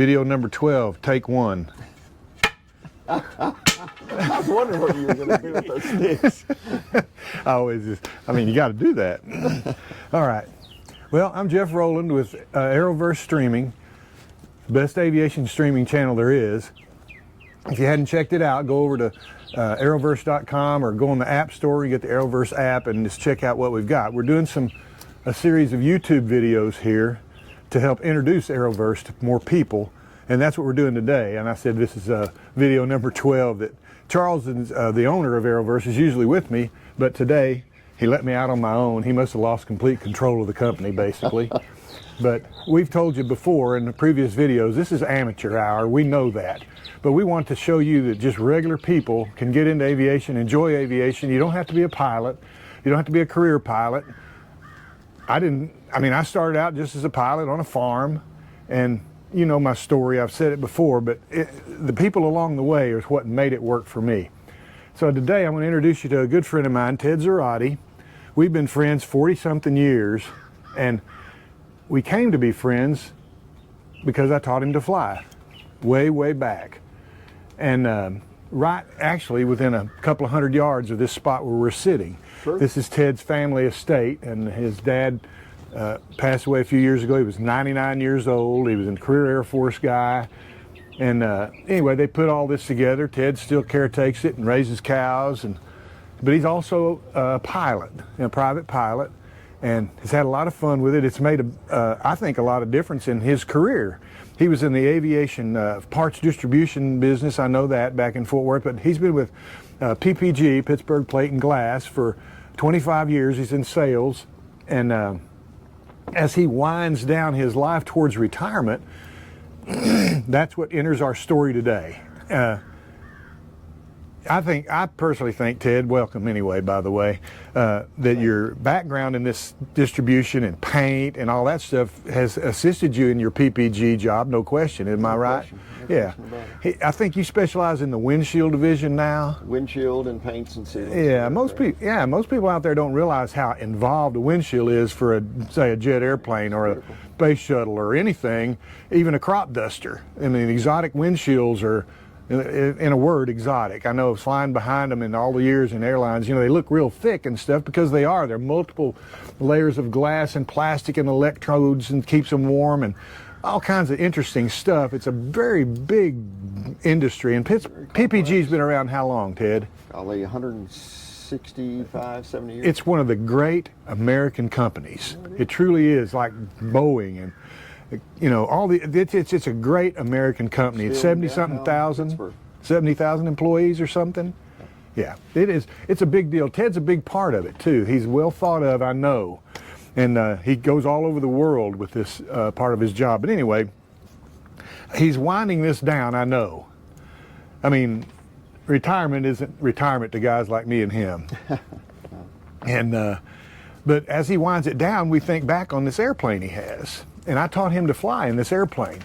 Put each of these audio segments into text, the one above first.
Video number 12, take one. I was wondering what you were going to do with those sticks. I mean, you got to do that. All right. Well, I'm Jeff Rowland with Aeroverse Streaming, best aviation streaming channel there is. If you hadn't checked it out, go over to aeroverse.com or go on the App Store and get the Aeroverse app and just check out what we've got. We're doing a series of YouTube videos here to help introduce Aeroverse to more people, and that's what we're doing today. And I said this is video number 12. That Charles, the owner of Aeroverse, is usually with me, but today he let me out on my own. He must have lost complete control of the company, basically. But we've told you before in the previous videos, this is amateur hour. We know that. But we want to show you that just regular people can get into aviation, enjoy aviation. You don't have to be a pilot. You don't have to be a career pilot. I started out just as a pilot on a farm, and you know my story. I've said it before, but the people along the way is what made it work for me. So today I'm going to introduce you to a good friend of mine, Ted Zarate. We've been friends 40-something years, and we came to be friends because I taught him to fly way back. And right actually within a couple of 100 yards of this spot where we're sitting. Sure. This is Ted's family estate, and his dad passed away a few years ago. He was 99 years old. He was a career Air Force guy. And anyway, they put all this together. Ted still caretakes it and raises cows, but he's also a pilot, a private pilot, and has had a lot of fun with it. It's made, I think, a lot of difference in his career. He was in the aviation parts distribution business, I know that, back in Fort Worth, but he's been with PPG, Pittsburgh Plate and Glass, for 25 years. He's in sales, and as he winds down his life towards retirement, that's what enters our story today. I personally think, Ted, welcome anyway, by the way, that your background in this distribution and paint and all that stuff has assisted you in your PPG job, no question. Am I right? Yeah. I think you specialize in the windshield division now. Windshield and paints and sealants. Yeah, most people out there don't realize how involved a windshield is for say a jet airplane or a space shuttle or anything, even a crop duster. I mean, exotic windshields are, in a word, exotic. I know flying behind them in all the years in airlines, you know, they look real thick and stuff because they are. They're multiple layers of glass and plastic and electrodes and keeps them warm and all kinds of interesting stuff. It's a very big industry. And PPG's been around how long, Ted? Probably 165, 70 years. It's one of the great American companies. It truly is, like Boeing and you know, it's a great American company. It's 70-something thousand, 70,000 employees or something. Yeah, it is. It's a big deal. Ted's a big part of it too. He's well thought of, I know, and he goes all over the world with this part of his job. But anyway, he's winding this down, I know. I mean, retirement isn't retirement to guys like me and him. And but as he winds it down, we think back on this airplane he has. And I taught him to fly in this airplane.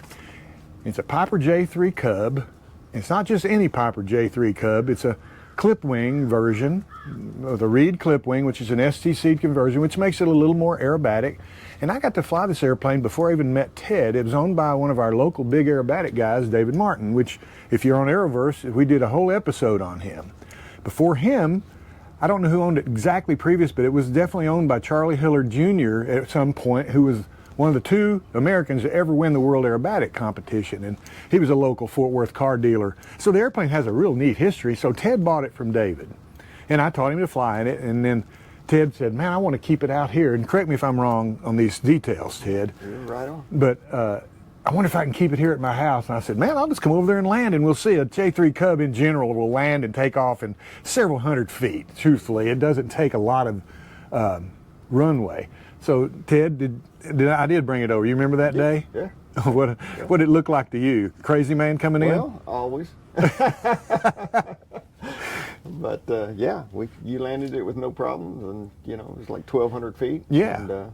It's a Piper J3 Cub. It's not just any Piper J3 Cub. It's a clip wing version, the Reed clip wing, which is an STC conversion, which makes it a little more aerobatic. And I got to fly this airplane before I even met Ted. It was owned by one of our local big aerobatic guys, David Martin, which, if you're on Aeroverse, we did a whole episode on him. Before him, I don't know who owned it exactly previous, but it was definitely owned by Charlie Hillard Jr. at some point, who was one of the 2 Americans to ever win the World Aerobatic Competition, and he was a local Fort Worth car dealer. So the airplane has a real neat history, so Ted bought it from David, and I taught him to fly in it, and then Ted said, man, I want to keep it out here, and correct me if I'm wrong on these details, Ted. You're right on. But I wonder if I can keep it here at my house. And I said, man, I'll just come over there and land, and we'll see. A J3 Cub in general will land and take off in several hundred feet, truthfully. It doesn't take a lot of runway. So Ted, I did bring it over. You remember that day? Yeah. What did it look like to you? Crazy man coming in? Well, always. But yeah, you landed it with no problems, and you know it was like 1,200 feet. Yeah. And,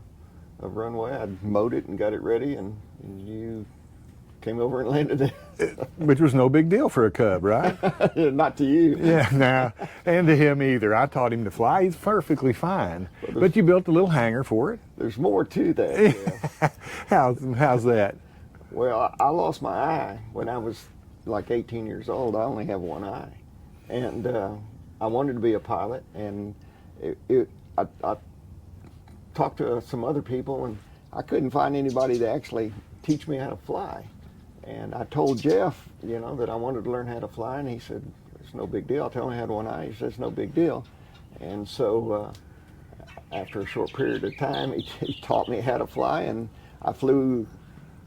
of runway, I mowed it and got it ready, and you came over and landed it. Which was no big deal for a Cub, right? Not to you. Yeah, nah, and to him either. I taught him to fly. He's perfectly fine. But you built a little hangar for it. There's more to that. Yeah. How's that? Well, I lost my eye when I was like 18 years old. I only have one eye. And I wanted to be a pilot. And I talked to some other people, and I couldn't find anybody to actually teach me how to fly. And I told Jeff, you know, that I wanted to learn how to fly, and he said, it's no big deal. I told him I had one eye. He said, it's no big deal. And so after a short period of time, he taught me how to fly, and I flew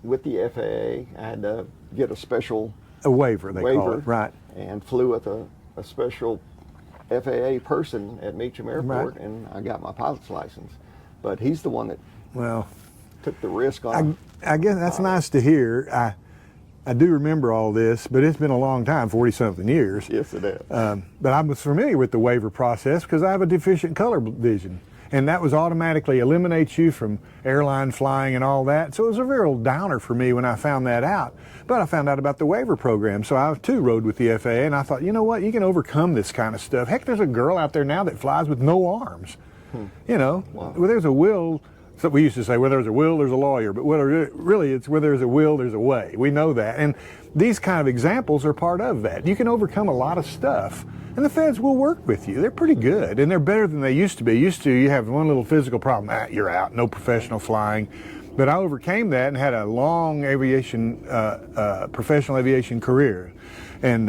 with the FAA. I had to get a special waiver, they call it, right? And flew with a special FAA person at Meacham Airport, right. And I got my pilot's license. But he's the one that took the risk on. I guess that's nice to hear. I do remember all this, but it's been a long time, 40-something years. Yes, it is. But I was familiar with the waiver process because I have a deficient color vision. And that was automatically eliminates you from airline flying and all that. So it was a real downer for me when I found that out. But I found out about the waiver program. So I too rode with the FAA, and I thought, you know what, you can overcome this kind of stuff. Heck, there's a girl out there now that flies with no arms. You know, well, there's a will. So we used to say, where there's a will, there's a lawyer. But really, it's where there's a will, there's a way. We know that. And these kind of examples are part of that. You can overcome a lot of stuff. And the feds will work with you. They're pretty good. And they're better than they used to be. You have one little physical problem. You're out. No professional flying. But I overcame that and had a long aviation, professional aviation career. And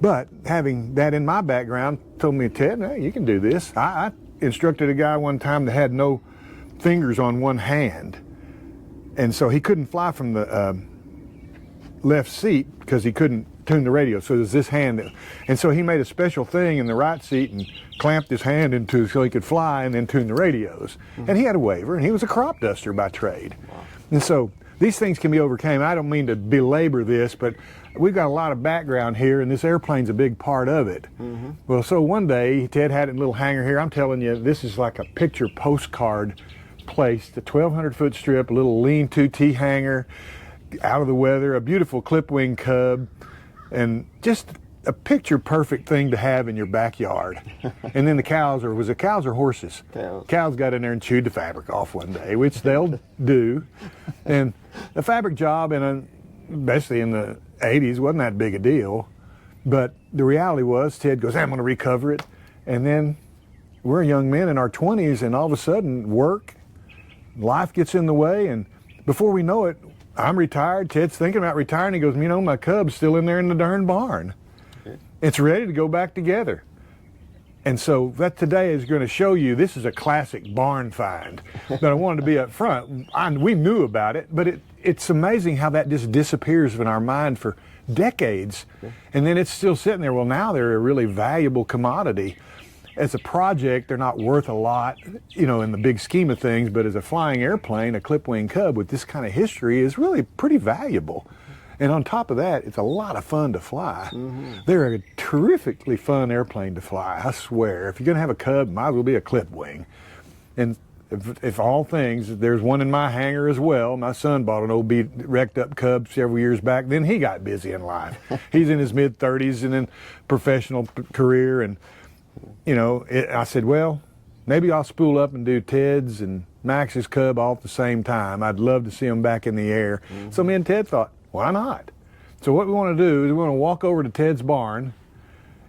but having that in my background told me, Ted, hey, you can do this. I instructed a guy one time that had no fingers on one hand, and so he couldn't fly from the left seat because he couldn't tune the radio. So there's this hand, and so he made a special thing in the right seat and clamped his hand into so he could fly and then tune the radios. And he had a waiver, and he was a crop duster by trade. And so these things can be overcome. I don't mean to belabor this, but we've got a lot of background here, and this airplane's a big part of it. Well, so one day, Ted had it in a little hangar here. I'm telling you, this is like a picture postcard placed, a 1,200-foot strip, a little lean-to T hangar, out of the weather, a beautiful clip-wing Cub, and just a picture-perfect thing to have in your backyard. And then the cows, or was it cows or horses? Cows got in there and chewed the fabric off one day, which they'll do. And the fabric job, especially in the 80s, wasn't that big a deal. But the reality was, Ted goes, I'm going to recover it. And then we're young men in our 20s, and all of a sudden, work, life gets in the way, and before we know it, I'm retired. Ted's thinking about retiring. He goes, you know, my Cub's still in there in the darn barn. It's ready to go back together. And so that today is going to show you this is a classic barn find. But I wanted to be up front. We knew about it, but it's amazing how that just disappears in our mind for decades. And then it's still sitting there. Well, now they're a really valuable commodity. As a project, they're not worth a lot, you know, in the big scheme of things, but as a flying airplane, a clip-wing Cub with this kind of history is really pretty valuable. And on top of that, it's a lot of fun to fly. They're a terrifically fun airplane to fly, I swear. If you're going to have a Cub, it might as well be a clip-wing. And if all things, there's one in my hangar as well. My son bought an old wrecked up Cub several years back. Then he got busy in life. He's in his mid-30s and in professional career, and you know, I said, well, maybe I'll spool up and do Ted's and Max's Cub all at the same time. I'd love to see them back in the air. So me and Ted thought, why not? So what we want to do is we want to walk over to Ted's barn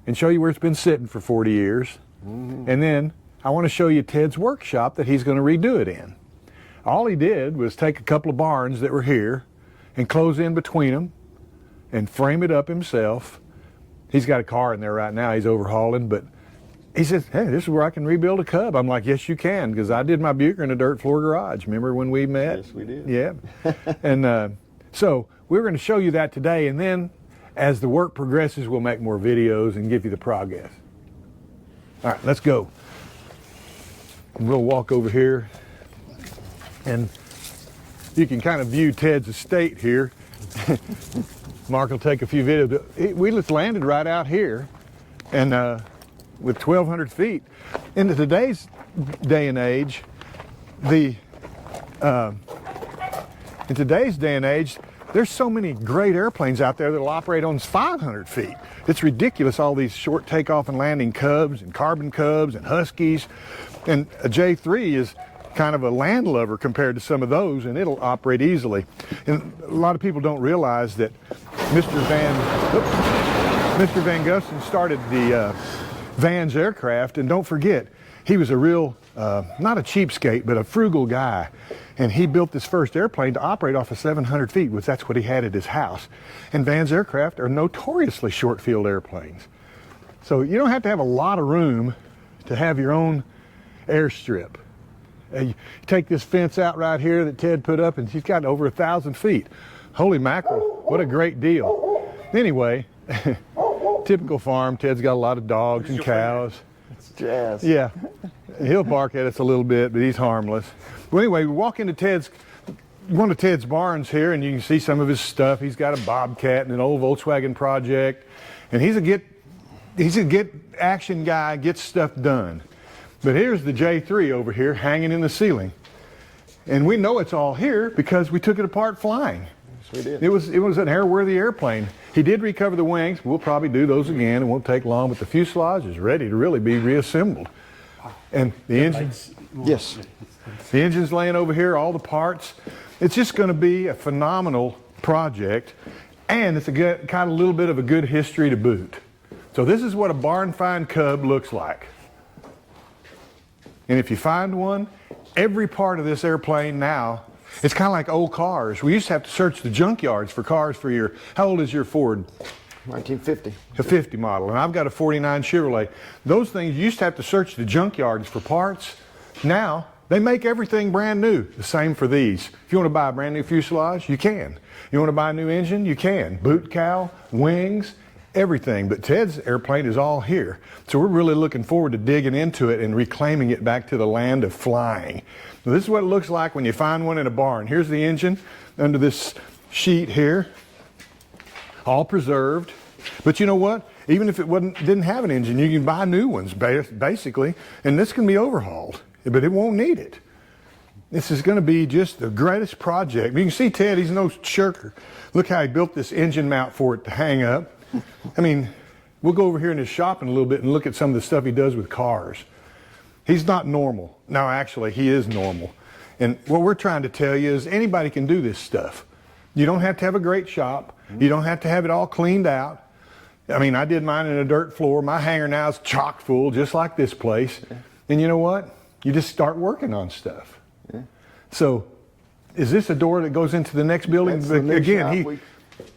and show you where it's been sitting for 40 years. And then I want to show you Ted's workshop that he's going to redo it in. All he did was take a couple of barns that were here and close in between them and frame it up himself. He's got a car in there right now he's overhauling, but he says, hey, this is where I can rebuild a Cub. I'm like, yes, you can, because I did my Buicker in a dirt floor garage. Remember when we met? Yes, we did. Yeah. And so we're going to show you that today, and then as the work progresses, we'll make more videos and give you the progress. All right, let's go. We'll walk over here, and you can kind of view Ted's estate here. Mark will take a few videos. We just landed right out here, and with 1,200 feet. In today's day and age, there's so many great airplanes out there that'll operate on 500 feet. It's ridiculous, all these short takeoff and landing Cubs and Carbon Cubs and Huskies. And a J3 is kind of a landlubber compared to some of those, and it'll operate easily. And a lot of people don't realize that Mr. Van Gusten started the Van's aircraft, and don't forget, he was a real, not a cheapskate, but a frugal guy. And he built this first airplane to operate off of 700 feet, which that's what he had at his house. And Van's aircraft are notoriously short-field airplanes. So you don't have to have a lot of room to have your own airstrip. You take this fence out right here that Ted put up, and he's got over 1,000 feet. Holy mackerel, what a great deal. Anyway, typical farm. Ted's got a lot of dogs and cows. It's Jazz. Yeah, he'll bark at us a little bit, but he's harmless. Well, anyway, we walk into one of Ted's barns here, and you can see some of his stuff. He's got a Bobcat and an old Volkswagen Project, and he's a get action guy, gets stuff done. But here's the J3 over here hanging in the ceiling, and we know it's all here because we took it apart flying. Yes, we did. It was an airworthy airplane. He did recover the wings. We'll probably do those again. It won't take long, but the fuselage is ready to really be reassembled. And the engine, Yes. the engine's laying over here, all the parts. It's just going to be a phenomenal project, and it's a kind of little bit of a good history to boot. So this is what a barn find Cub looks like. And if you find one, every part of this airplane now, it's kind of like old cars. We used to have to search the junkyards for cars for your, how old is your Ford? 1950. A 50 model, and I've got a 49 Chevrolet. Those things, you used to have to search the junkyards for parts. Now, they make everything brand new. The same for these. If you want to buy a brand new fuselage, you can. You want to buy a new engine, you can. Boot cowl, wings, everything. But Ted's airplane is all here. So we're really looking forward to digging into it and reclaiming it back to the land of flying. So this is what it looks like when you find one in a barn. Here's the engine under this sheet here, all preserved. But you know what? Even if it didn't have an engine, you can buy new ones, basically, and this can be overhauled, but it won't need it. This is going to be just the greatest project. You can see Ted, he's no shirker. Look how he built this engine mount for it to hang up. I mean, we'll go over here in his shop in a little bit and look at some of the stuff he does with cars. He's not normal. No, actually, he is normal. And what we're trying to tell you is anybody can do this stuff. You don't have to have a great shop. You don't have to have it all cleaned out. I mean, I did mine in a dirt floor. My hangar now is chock full, just like this place. And you know what? You just start working on stuff. Yeah. So, is this a door that goes into the next building? That's the new Again,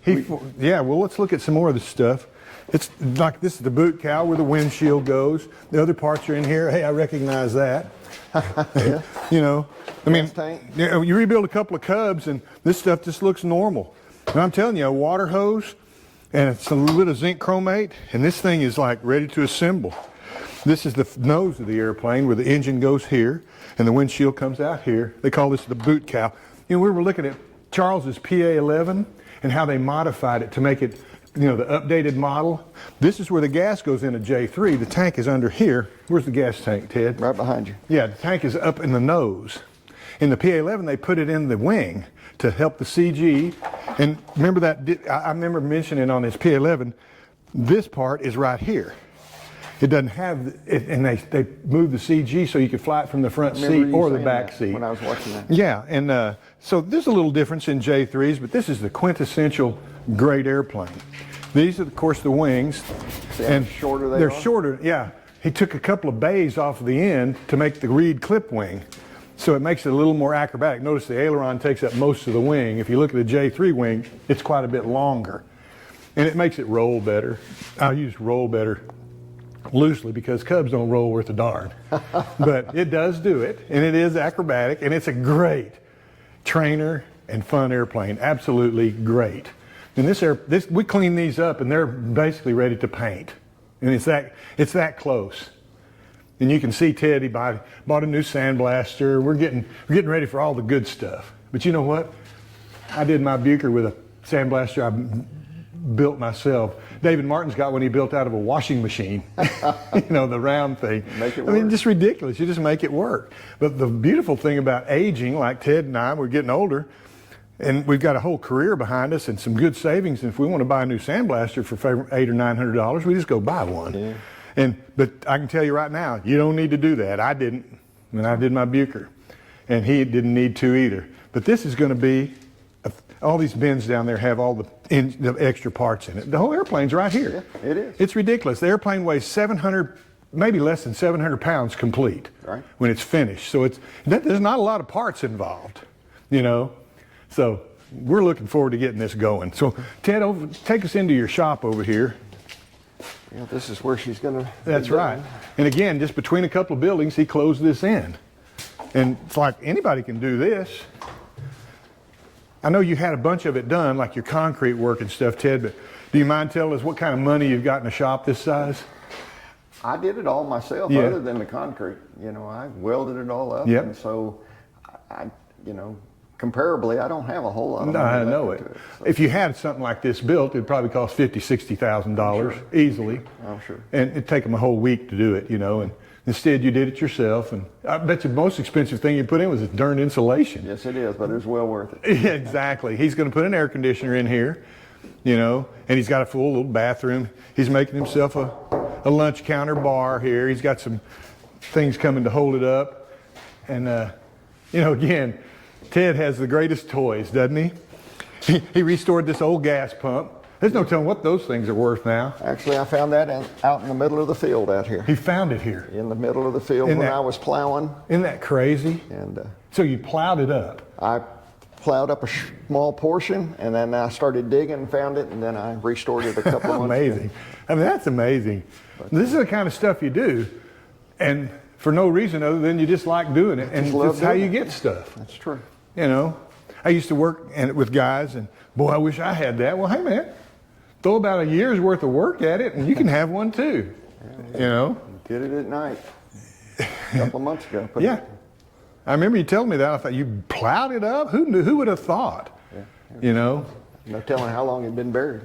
shop. yeah, well, let's look at some more of this stuff. It's like this is the boot cowl where the windshield goes. The other parts are in here. Hey, I recognize that. Yeah. You know, I mean, Gas tank. you rebuild a couple of Cubs and this stuff just looks normal. And I'm telling you, a water hose and it's a little bit of zinc chromate, and this thing is like ready to assemble. This is the nose of the airplane where the engine goes here and the windshield comes out here. They call this the boot cowl. You know, we were looking at Charles's PA-11 and how they modified it to make it, you know, the updated model. This is where the gas goes in a J3. The tank is under here. Where's the gas tank, Ted? Right behind you. Yeah, the tank is up in the nose. In the PA-11, they put it in the wing to help the CG. And remember that, I remember mentioning on this PA-11, this part is right here. It doesn't have, and they moved the CG so you could fly it from the front seat or the back seat. When I was watching that. Yeah, and so there's a little difference in J3s, but this is the quintessential great airplane. These are, of course, the wings. See how And shorter they they're are? shorter, yeah. He took a couple of bays off of the end to make the reed clip wing. So it makes it a little more acrobatic. Notice the aileron takes up most of the wing. If you look at the J3 wing, it's quite a bit longer. And it makes it roll better. I use roll better loosely because Cubs don't roll worth a darn. But it does do it, and it is acrobatic, and it's a great trainer and fun airplane. Absolutely great. And we clean these up, and they're basically ready to paint. And it's that close. And you can see Ted, he bought a new sandblaster. We're getting ready for all the good stuff. But you know what? I did my Buicker with a sandblaster I built myself. David Martin's got one he built out of a washing machine. You know, the round thing. Make it I mean, work. just ridiculous. You just make it work. But the beautiful thing about aging, like Ted and I, we're getting older, and we've got a whole career behind us and some good savings. And if we want to buy a new sandblaster for $800 or $900, we just go buy one. Yeah. But I can tell you right now, you don't need to do that. I didn't when I did my Buicker. and he didn't need to either. But this is going to be, all these bins down there have all the extra parts in it. The whole airplane's right here. Yeah, it is. It's ridiculous. The airplane weighs 700, maybe less than 700 pounds complete when it's finished. So there's not a lot of parts involved, you know. So we're looking forward to getting this going. So Ted, take us into your shop over here. Yeah, this is where she's going to. That's right. And again, just between a couple of buildings, he closed this in. And it's like anybody can do this. I know you had a bunch of it done, like your concrete work and stuff, Ted, but do you mind telling us what kind of money you've got in a shop this size? I did it all myself, other than the concrete. You know, I welded it all up, and so you know, comparably, I don't have a whole lot of money. I know it. So. If you had something like this built, it'd probably cost $50,000-$60,000 easily. I'm sure. And it'd take them a whole week to do it, you know. And instead, you did it yourself. And I bet you the most expensive thing you put in was this darn insulation. Yes, it is, but it's well worth it. Yeah, exactly. He's going to put an air conditioner in here, you know, and he's got a full little bathroom. He's making himself a lunch counter bar here. He's got some things coming to hold it up. And, you know, again, Ted has the greatest toys, doesn't he? He restored this old gas pump. There's no telling what those things are worth now. Actually, I found that out in the middle of the field out here. He found it here? In the middle of the field when I was plowing. Isn't that crazy? And so you plowed it up? I plowed up a small portion, and then I started digging and found it, and then I restored it a couple of months Amazing. I mean, that's amazing. This is the kind of stuff you do, and for no reason other than you just like doing it, and that's how you get stuff. That's true. You know, I used to work with guys, and boy, I wish I had that. Well, hey man, throw about a year's worth of work at it, and you can have one too. You know, did it at night a couple of months ago. Yeah, I remember you telling me that. I thought you plowed it up. Who knew? Who would have thought? Yeah. You know, no telling how long it'd been buried.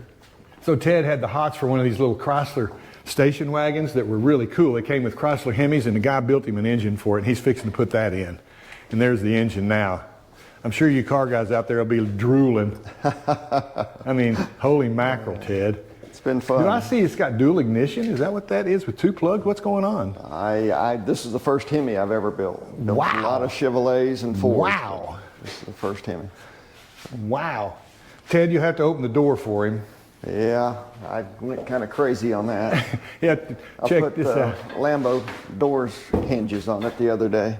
So Ted had the hots for one of these little Chrysler station wagons that were really cool. They came with Chrysler Hemis, and the guy built him an engine for it, and he's fixing to put that in. And there's the engine now. I'm sure you car guys out there will be drooling. I mean, holy mackerel, Ted. It's been fun. Do I see it's got dual ignition? Is that what that is with two plugs? What's going on? This is the first Hemi I've ever built. Wow. A lot of Chevrolets and Fords. Wow. This is the first Hemi. Wow. Ted, you have to open the door for him. Yeah, I went kind of crazy on that. Yeah, check I put this out. Lambo doors hinges on it the other day.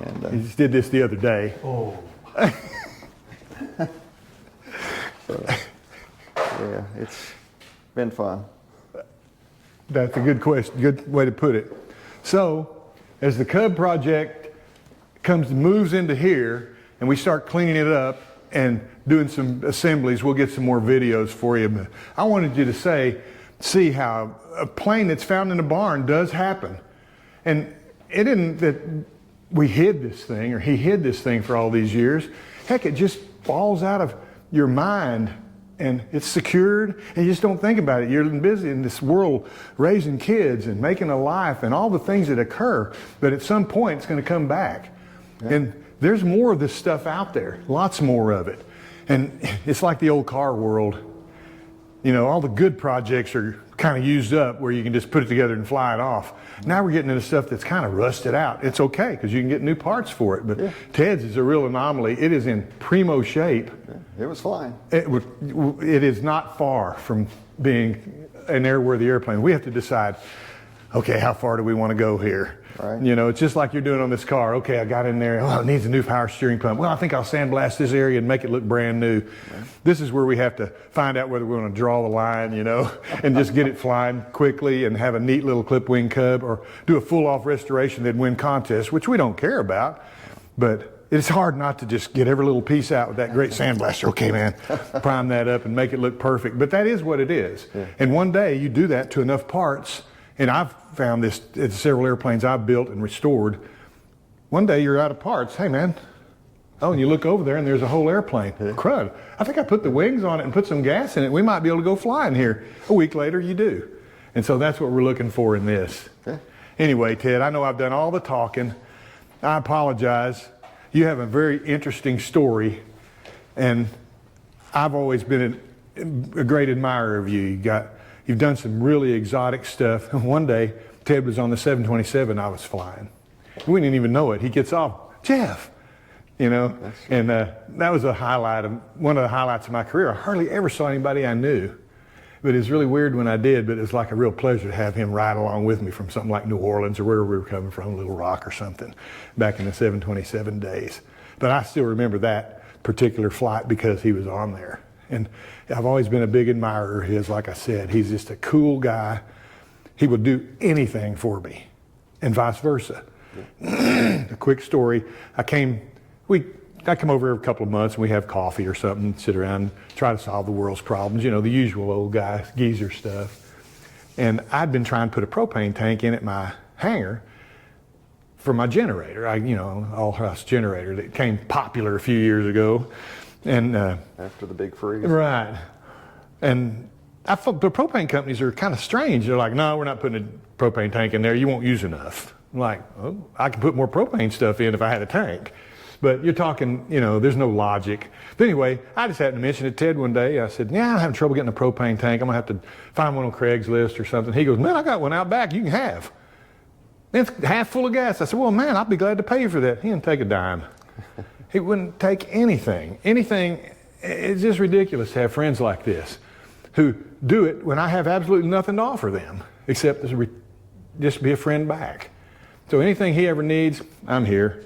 And, he just did this the other day. Oh. So, yeah, it's been fun. That's a good question, good way to put it. So, as the Cub project moves into here, and we start cleaning it up and doing some assemblies, we'll get some more videos for you. But I wanted you to see how a plane that's found in a barn does happen. And it isn't that we hid this thing, or he hid this thing for all these years. Heck, it just falls out of your mind, and it's secured, and you just don't think about it. You're busy in this world raising kids and making a life and all the things that occur, but at some point it's going to come back. Yeah. And there's more of this stuff out there, lots more of it. And it's like the old car world. You know, all the good projects are kind of used up where you can just put it together and fly it off. Now we're getting into stuff that's kind of rusted out. It's okay because you can get new parts for it, but Ted's is a real anomaly. It is in primo shape. It was flying. It is not far from being an airworthy airplane. We have to decide, okay, how far do we want to go here? Right. You know, it's just like you're doing on this car. Okay, I got in there. Oh, it needs a new power steering pump. Well, I think I'll sandblast this area and make it look brand new. Right. This is where we have to find out whether we want to draw the line, you know, and just get it flying quickly and have a neat little clip wing cub, or do a full off restoration that'd win contests, which we don't care about. But it's hard not to just get every little piece out with that great sandblaster. Okay, man, prime that up and make it look perfect. But that is what it is. Yeah. And one day you do that to enough parts. And I've found this at several airplanes I've built and restored. One day you're out of parts. Hey, man. Oh, and you look over there and there's a whole airplane. Yeah. Crud. I think I put the wings on it and put some gas in it. We might be able to go flying here. A week later, you do. And so that's what we're looking for in this. Yeah. Anyway, Ted, I know I've done all the talking. I apologize. You have a very interesting story. And I've always been a great admirer of you. You've done some really exotic stuff. One day, Ted was on the 727 I was flying. We didn't even know it. He gets off. Jeff, you know. And that was one of the highlights of my career. I hardly ever saw anybody I knew, but it's really weird when I did. But it's like a real pleasure to have him ride along with me from something like New Orleans or wherever we were coming from, Little Rock or something, back in the 727 days. But I still remember that particular flight because he was on there. And I've always been a big admirer of his. Like I said, he's just a cool guy. He would do anything for me, and vice versa. A quick story: I come over every couple of months, and we have coffee or something, sit around, and try to solve the world's problems. You know, the usual old guy geezer stuff. And I'd been trying to put a propane tank in at my hangar for my generator. All-house generator that became popular a few years ago. And after the big freeze. Right. And I thought the propane companies are kind of strange. They're like, no, we're not putting a propane tank in there. You won't use enough. I'm like, oh, I can put more propane stuff in if I had a tank. But you're talking, there's no logic. But anyway, I just happened to mention it to Ted one day. I said, yeah, I'm having trouble getting a propane tank. I'm going to have to find one on Craigslist or something. He goes, man, I got one out back you can have. It's half full of gas. I said, well, man, I'll be glad to pay you for that. He didn't take a dime. He wouldn't take anything. It's just ridiculous to have friends like this who do it when I have absolutely nothing to offer them except just be a friend back. So anything he ever needs, I'm here,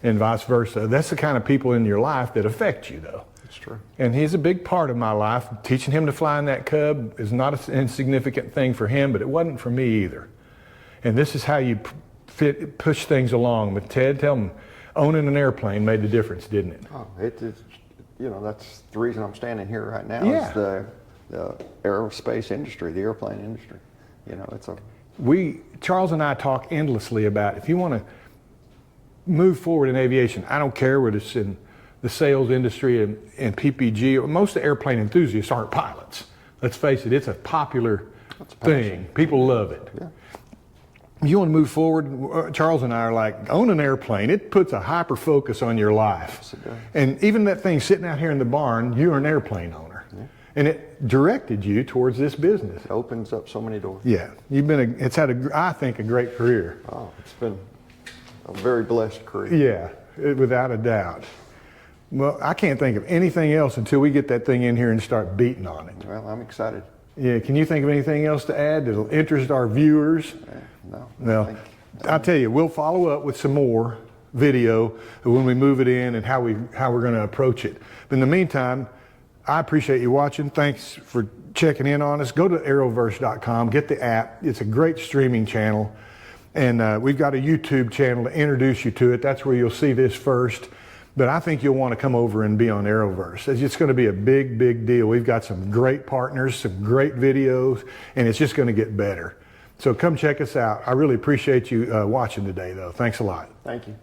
and vice versa. That's the kind of people in your life that affect you, though. That's true. And he's a big part of my life. Teaching him to fly in that Cub is not an insignificant thing for him, but it wasn't for me either. And this is how you push things along. But Ted, tell him, owning an airplane made the difference, didn't it? Oh, it's that's the reason I'm standing here right now. Yeah. Is the aerospace industry, the airplane industry. Charles and I talk endlessly about if you want to move forward in aviation, I don't care whether it's in the sales industry and PPG, most of the airplane enthusiasts aren't pilots. Let's face it, it's a popular thing. People love it. Yeah. You want to move forward, Charles and I are like, own an airplane. It puts a hyper focus on your life. Yes, it does. And even that thing sitting out here in the barn, you're an airplane owner. Yeah. And it directed you towards this business. It opens up so many doors. Yeah. It's had, I think, a great career. Oh, it's been a very blessed career. Yeah, without a doubt. Well, I can't think of anything else until we get that thing in here and start beating on it. Well, I'm excited. Yeah, can you think of anything else to add that'll interest our viewers? No. I'll tell you, we'll follow up with some more video when we move it in and how we're going to approach it. But in the meantime, I appreciate you watching. Thanks for checking in on us. Go to aeroverse.com, get the app. It's a great streaming channel. And we've got a YouTube channel to introduce you to it. That's where you'll see this first. But I think you'll want to come over and be on Aeroverse. It's going to be a big, big deal. We've got some great partners, some great videos, and it's just going to get better. So come check us out. I really appreciate you watching today, though. Thanks a lot. Thank you.